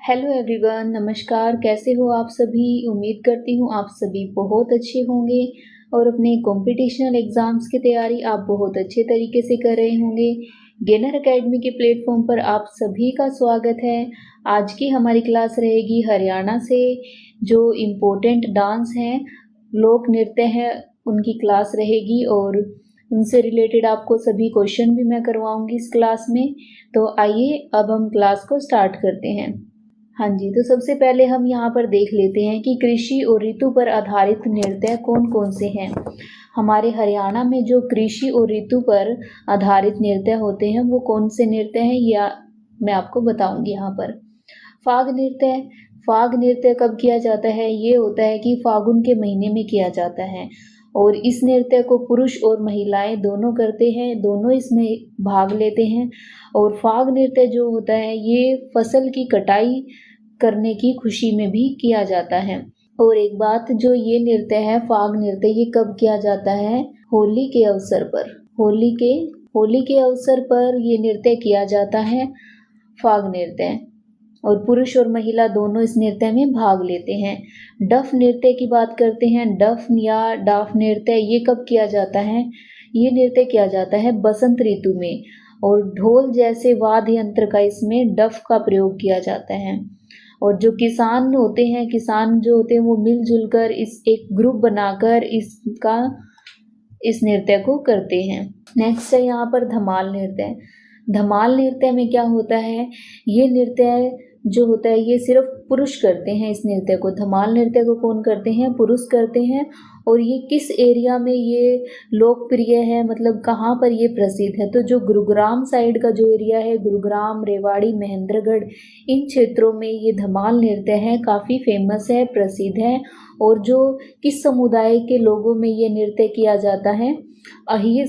Hello everyone, नमस्कार। कैसे हो आप सभी? उम्मीद करती हूँ आप सभी बहुत अच्छे होंगे और अपने कॉम्पिटिशनल एग्ज़ाम्स की तैयारी आप बहुत अच्छे तरीके से कर रहे होंगे। गेनर एकेडमी के प्लेटफॉर्म पर आप सभी का स्वागत है। आज की हमारी क्लास रहेगी हरियाणा से जो इम्पोर्टेंट डांस हैं, लोक नृत्य हैं, उनकी क्लास रहेगी और उनसे रिलेटेड आपको सभी क्वेश्चन भी मैं करवाऊंगी इस क्लास में। तो आइए अब हम क्लास को स्टार्ट करते हैं। हाँ जी, तो सबसे पहले हम यहाँ पर देख लेते हैं कि कृषि और ऋतु पर आधारित नृत्य कौन कौन से हैं। हमारे हरियाणा में जो कृषि और ऋतु पर आधारित नृत्य होते हैं वो कौन से नृत्य हैं, या मैं आपको बताऊंगी यहाँ पर। फाग नृत्य। फाग नृत्य कब किया जाता है? ये होता है कि फागुन के महीने में किया जाता है और इस नृत्य को पुरुष और महिलाएं दोनों करते हैं, दोनों इसमें भाग लेते हैं। और फाग नृत्य जो होता है ये फसल की कटाई करने की खुशी में भी किया जाता है। और एक बात, जो ये नृत्य है फाग नृत्य, ये कब किया जाता है? होली के अवसर पर। होली के अवसर पर ये नृत्य किया जाता है, फाग नृत्य। और पुरुष और महिला दोनों इस नृत्य में भाग लेते हैं। डफ नृत्य की बात करते हैं। डफ या डाफ नृत्य ये कब किया जाता है? ये नृत्य किया जाता है बसंत ऋतु में और ढोल जैसे वाद्य यंत्र का इसमें डफ का प्रयोग किया जाता है। और जो किसान होते हैं वो मिलजुल कर इस एक ग्रुप बनाकर इस नृत्य को करते हैं। नेक्स्ट है यहाँ पर धमाल नृत्य। धमाल नृत्य में क्या होता है? ये नृत्य जो होता है ये सिर्फ पुरुष करते हैं इस नृत्य को। धमाल नृत्य को कौन करते हैं? पुरुष करते हैं। और ये किस एरिया में ये लोकप्रिय है, मतलब कहाँ पर ये प्रसिद्ध है? तो जो गुरुग्राम साइड का जो एरिया है, गुरुग्राम, रेवाड़ी, महेंद्रगढ़, इन क्षेत्रों में ये धमाल नृत्य है, काफ़ी फेमस है, प्रसिद्ध है। और जो किस समुदाय के लोगों में ये नृत्य किया जाता है? अहीर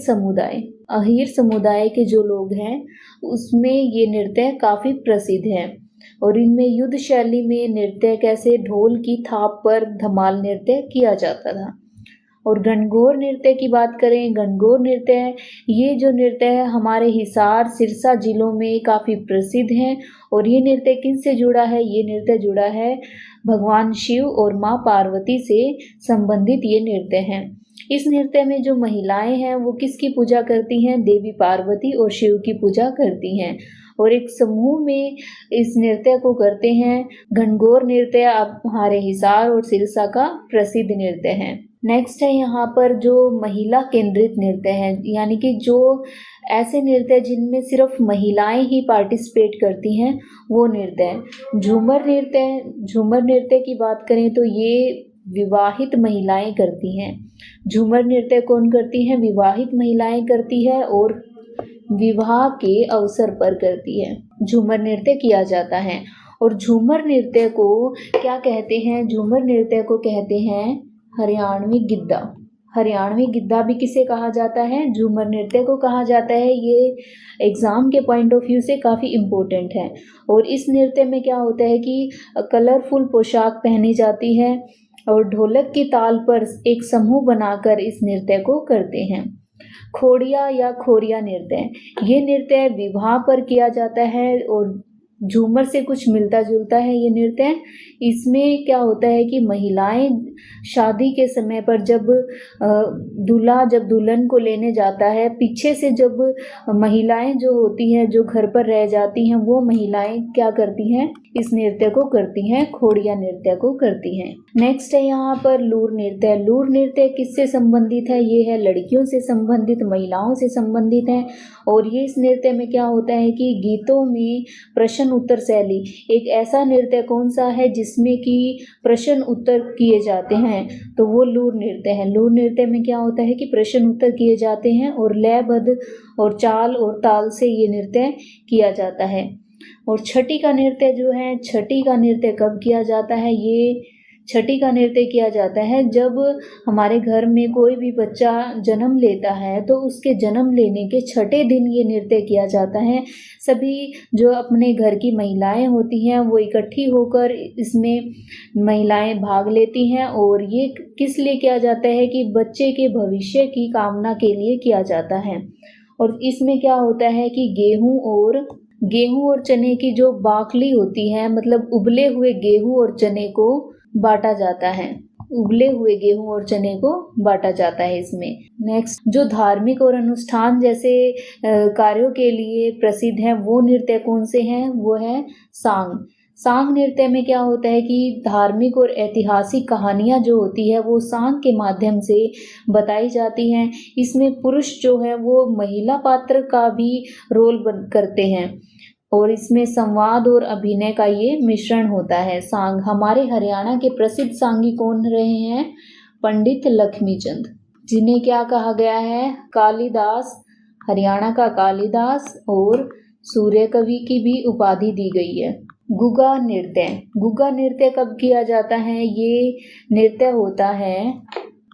समुदाय के जो लोग हैं उसमें ये नृत्य काफ़ी प्रसिद्ध है। और इनमें युद्ध शैली में नृत्य कैसे ढोल की थाप पर धमाल नृत्य किया जाता था। और गणगौर नृत्य की बात करें, गणगौर नृत्य ये जो नृत्य है हमारे हिसार, सिरसा जिलों में काफ़ी प्रसिद्ध है। और ये नृत्य किनसे जुड़ा है? ये नृत्य जुड़ा है भगवान शिव और माँ पार्वती से संबंधित ये नृत्य है। इस नृत्य में जो महिलाएं हैं वो किसकी पूजा करती हैं? देवी पार्वती और शिव की पूजा करती हैं और एक समूह में इस नृत्य को करते हैं। गणगौर नृत्य हमारे हिसार और सिरसा का प्रसिद्ध नृत्य है। नेक्स्ट है यहाँ पर जो महिला केंद्रित नृत्य है, यानी कि जो ऐसे नृत्य जिनमें सिर्फ महिलाएं ही पार्टिसिपेट करती हैं वो नृत्य है झूमर नृत्य। झूमर नृत्य की बात करें तो ये विवाहित महिलाएं करती हैं। झूमर नृत्य कौन करती हैं? विवाहित महिलाएं करती है और विवाह के अवसर पर करती है। झूमर नृत्य किया जाता है। और झूमर नृत्य को क्या कहते हैं? झूमर नृत्य को कहते हैं हरियाणवी गिद्धा। हरियाणवी गिद्धा भी किसे कहा जाता है? झूमर नृत्य को कहा जाता है। ये एग्ज़ाम के पॉइंट ऑफ व्यू से काफ़ी इम्पोर्टेंट है। और इस नृत्य में क्या होता है कि कलरफुल पोशाक पहनी जाती है और ढोलक की ताल पर एक समूह बनाकर इस नृत्य को करते हैं। खोड़िया या खोरिया नृत्य, ये नृत्य विवाह पर किया जाता है और झूमर से कुछ मिलता जुलता है ये नृत्य। इसमें क्या होता है कि महिलाएं शादी के समय पर जब दूल्हा जब दुल्हन को लेने जाता है, पीछे से जब महिलाएं जो होती हैं जो घर पर रह जाती हैं वो महिलाएं क्या करती हैं? इस नृत्य को करती हैं, खोड़िया नृत्य को करती हैं। नेक्स्ट है यहाँ पर लूर नृत्य। लूर नृत्य किससे संबंधित है? ये है लड़कियों से संबंधित, महिलाओं से संबंधित है। और ये इस नृत्य में क्या होता है कि गीतों में प्रश्न उत्तर शैली, एक ऐसा नृत्य कौन सा है जिसमें कि प्रश्न उत्तर किए जाते हैं, तो वो लूर नृत्य है। लूर नृत्य में क्या होता है कि प्रश्न उत्तर किए जाते हैं और लयबद्ध और चाल और ताल से ये नृत्य किया जाता है। और छठी का नृत्य जो है, छठी का नृत्य कब किया जाता है? ये छठी का नृत्य किया जाता है जब हमारे घर में कोई भी बच्चा जन्म लेता है तो उसके जन्म लेने के छठे दिन ये नृत्य किया जाता है। सभी जो अपने घर की महिलाएं होती हैं वो इकट्ठी होकर इसमें महिलाएं भाग लेती हैं। और ये किस लिए किया जाता है कि बच्चे के भविष्य की कामना के लिए किया जाता है। और इसमें क्या होता है कि गेहूं और चने की जो बाखली होती है, मतलब उबले हुए गेहूं और चने को बांटा जाता है। उबले हुए गेहूं और चने को बांटा जाता है इसमें। नेक्स्ट, जो धार्मिक और अनुष्ठान जैसे कार्यों के लिए प्रसिद्ध है वो नृत्य कौन से हैं? वो है सांग। सांग नृत्य में क्या होता है कि धार्मिक और ऐतिहासिक कहानियां जो होती है वो सांग के माध्यम से बताई जाती हैं। इसमें पुरुष जो है वो महिला पात्र का भी रोल करते हैं और इसमें संवाद और अभिनय का ये मिश्रण होता है। सांग, हमारे हरियाणा के प्रसिद्ध सांगी कौन रहे हैं? पंडित लक्ष्मीचंद, जिन्हें क्या कहा गया है? कालिदास, हरियाणा का कालिदास, और सूर्य कवि की भी उपाधि दी गई है। गुगा नृत्य, गुगा नृत्य कब किया जाता है? ये नृत्य होता है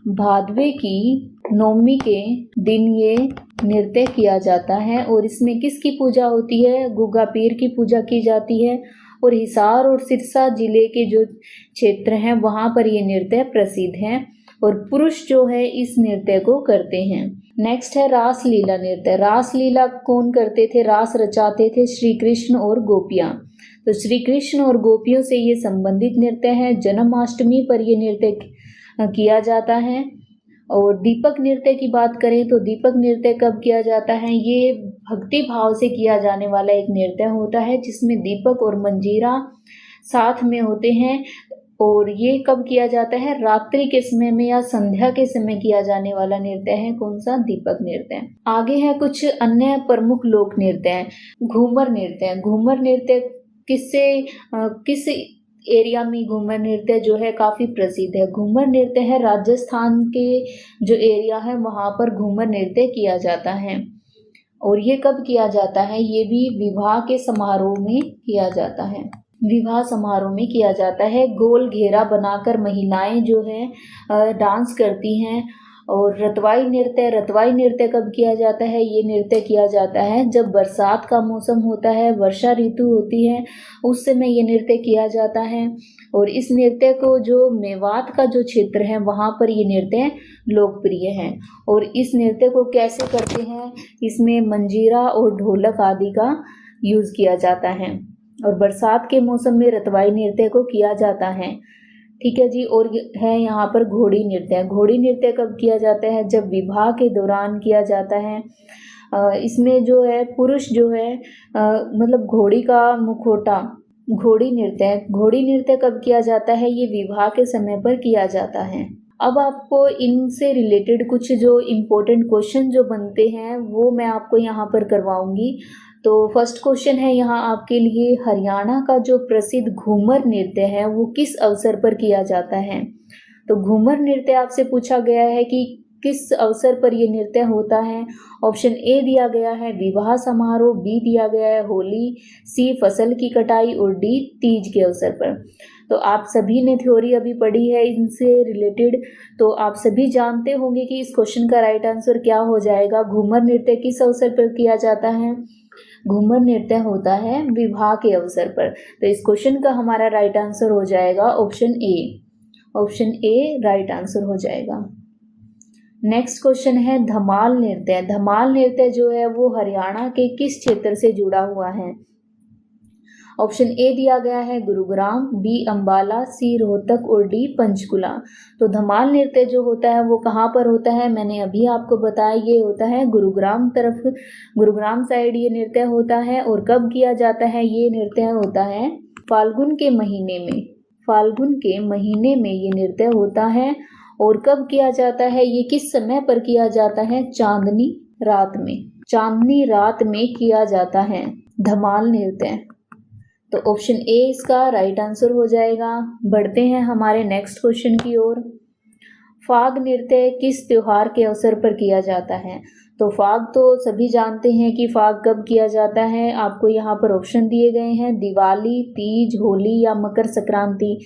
भादवे की नवमी के दिन ये नृत्य किया जाता है और इसमें किसकी पूजा होती है? गुगा पीर की पूजा की जाती है और हिसार और सिरसा जिले के जो क्षेत्र हैं वहाँ पर ये नृत्य प्रसिद्ध है और पुरुष जो है इस नृत्य को करते हैं। नेक्स्ट है रास लीला नृत्य। रास लीला कौन करते थे? रास रचाते थे श्री कृष्ण और गोपियाँ। तो श्री कृष्ण और गोपियों से ये संबंधित नृत्य है। जन्माष्टमी पर ये नृत्य किया जाता है। और दीपक नृत्य की बात करें तो दीपक नृत्य कब किया जाता है? ये भक्ति भाव से किया जाने वाला एक नृत्य होता है जिसमें दीपक और मंजीरा साथ में होते हैं और ये कब किया जाता है? रात्रि के समय में या संध्या के समय किया जाने वाला नृत्य है। कौन सा? दीपक नृत्य। आगे है कुछ अन्य प्रमुख लोक नृत्य हैं। घूमर नृत्य। घूमर नृत्य किस एरिया में घूमर नृत्य जो है काफी प्रसिद्ध है? घूमर नृत्य है राजस्थान के जो एरिया है वहां पर घूमर नृत्य किया जाता है और ये कब किया जाता है? ये भी विवाह के समारोह में किया जाता है। विवाह समारोह में किया जाता है। गोल घेरा बनाकर महिलाएं जो है डांस करती हैं। और रतवाई नृत्य, रतवाई नृत्य कब किया जाता है? ये नृत्य किया जाता है जब बरसात का मौसम होता है, वर्षा ऋतु होती है, उस समय ये नृत्य किया जाता है और इस नृत्य को जो मेवात का जो क्षेत्र है वहाँ पर ये नृत्य लोकप्रिय है। और इस नृत्य को कैसे करते हैं? इसमें मंजीरा और ढोलक आदि का यूज किया जाता है और बरसात के मौसम में रतवाई नृत्य को किया जाता है। ठीक है जी। और है यहाँ पर घोड़ी नृत्य। घोड़ी नृत्य कब किया जाता है? जब विवाह के दौरान किया जाता है। इसमें जो है पुरुष जो है मतलब घोड़ी का मुखौटा, घोड़ी नृत्य। घोड़ी नृत्य कब किया जाता है? ये विवाह के समय पर किया जाता है। अब आपको इनसे रिलेटेड कुछ जो इम्पोर्टेंट क्वेश्चन जो बनते हैं वो मैं आपको यहाँ पर करवाऊंगी। तो फर्स्ट क्वेश्चन है यहाँ आपके लिए, हरियाणा का जो प्रसिद्ध घूमर नृत्य है वो किस अवसर पर किया जाता है? तो घूमर नृत्य आपसे पूछा गया है कि किस अवसर पर ये नृत्य होता है। ऑप्शन ए दिया गया है विवाह समारोह, बी दिया गया है होली, सी फसल की कटाई और डी तीज के अवसर पर। तो आप सभी ने थ्योरी अभी पढ़ी है इनसे रिलेटेड, तो आप सभी जानते होंगे कि इस क्वेश्चन का राइट आंसर क्या हो जाएगा। घूमर नृत्य किस अवसर पर किया जाता है? घूमर नृत्य होता है विवाह के अवसर पर। तो इस क्वेश्चन का हमारा राइट आंसर हो जाएगा option A. Option A right answer हो जाएगा। नेक्स्ट क्वेश्चन है धमाल नृत्य। धमाल नृत्य जो है वो हरियाणा के किस क्षेत्र से जुड़ा हुआ है? ऑप्शन ए दिया गया है गुरुग्राम, बी अंबाला, सी रोहतक और डी पंचकुला। तो धमाल नृत्य जो होता है वो कहाँ पर होता है? मैंने अभी आपको बताया ये होता है गुरुग्राम तरफ, गुरुग्राम साइड ये नृत्य होता है। और कब किया जाता है? ये नृत्य होता है फाल्गुन के महीने में। फाल्गुन के महीने में ये नृत्य होता है। और कब किया जाता है? ये किस समय पर किया जाता है? चांदनी रात में। चांदनी रात में किया जाता है धमाल नृत्य। तो ऑप्शन ए इसका राइट आंसर हो जाएगा। बढ़ते हैं हमारे नेक्स्ट क्वेश्चन की ओर। फाग नृत्य किस त्योहार के अवसर पर किया जाता है? तो फाग तो सभी जानते हैं कि फाग कब किया जाता है। आपको यहाँ पर ऑप्शन दिए गए हैं दिवाली, तीज, होली या मकर संक्रांति।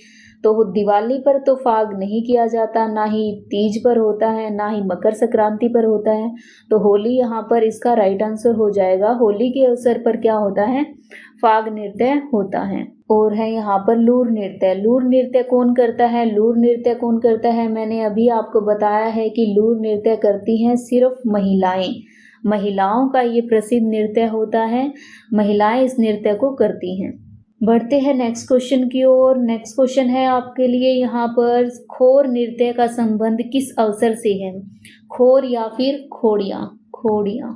तो दिवाली पर तो फाग नहीं किया जाता, ना ही तीज पर होता है, ना ही मकर संक्रांति पर होता है। तो होली यहाँ पर इसका राइट आंसर हो जाएगा। होली के अवसर पर क्या होता है? फाग नृत्य होता है। और है यहाँ पर लूर नृत्य। लूर नृत्य कौन करता है? लूर नृत्य कौन करता है? मैंने अभी आपको बताया है कि लूर नृत्य करती हैं सिर्फ महिलाएं। महिलाओं का ये प्रसिद्ध नृत्य होता है। महिलाएं इस नृत्य को करती हैं। बढ़ते हैं नेक्स्ट क्वेश्चन की ओर। नेक्स्ट क्वेश्चन है आपके लिए यहाँ पर, खोर नृत्य का संबंध किस अवसर से है? खोर या फिर खोड़ियाँ? खोड़ियाँ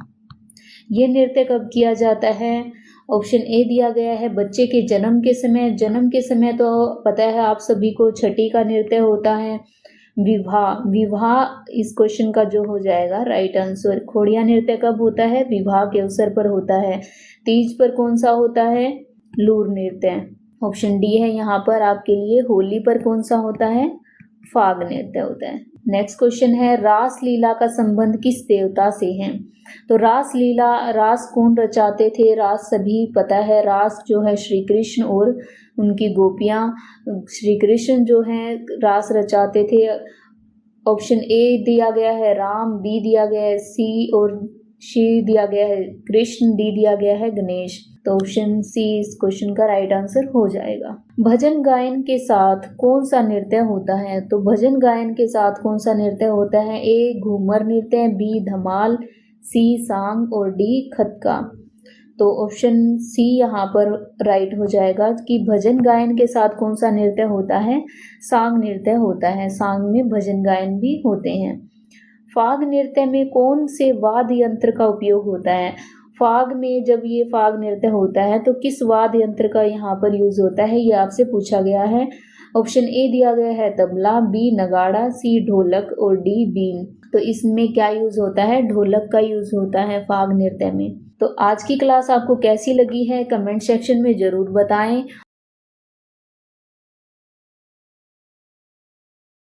ये नृत्य कब किया जाता है? ऑप्शन ए दिया गया है बच्चे के जन्म के समय। जन्म के समय तो पता है आप सभी को छठी का नृत्य होता है। विवाह, विवाह इस क्वेश्चन का जो हो जाएगा राइट आंसर। खोड़िया नृत्य कब होता है? विवाह के अवसर पर होता है। तीज पर कौन सा होता है? लूर नृत्य। ऑप्शन डी है यहाँ पर आपके लिए। होली पर कौन सा होता है? फाग नृत्य होता है। नेक्स्ट क्वेश्चन है, रास लीला का संबंध किस देवता से है? तो रास लीला, रास कौन रचाते थे? रास सभी पता है, रास जो है श्री कृष्ण और उनकी गोपियाँ, श्री कृष्ण जो हैं रास रचाते थे। ऑप्शन ए दिया गया है राम, बी दिया गया है सी और शी दिया गया है कृष्ण, डी दिया गया है गणेश। तो ऑप्शन सी इस क्वेश्चन का राइट आंसर हो जाएगा। भजन गायन के साथ कौन सा नृत्य होता है? तो भजन गायन के साथ कौन सा नृत्य होता है? ए घूमर नृत्य, बी धमाल, सी सांग और डी खतका। तो ऑप्शन सी यहाँ पर राइट हो जाएगा कि भजन गायन के साथ कौन सा नृत्य होता है? सांग नृत्य होता है। सांग में भजन गायन भी होते हैं। फाग नृत्य में कौन से वाद्य यंत्र का उपयोग होता है? फाग में जब ये फाग नृत्य होता है तो किस वाद्य यंत्र का यहाँ पर यूज होता है, ये आपसे पूछा गया है। ऑप्शन ए दिया गया है तबला, बी नगाड़ा, सी ढोलक और डी बीन। तो इसमें क्या यूज होता है? ढोलक का यूज होता है फाग नृत्य में। तो आज की क्लास आपको कैसी लगी है कमेंट सेक्शन में जरूर बताएं।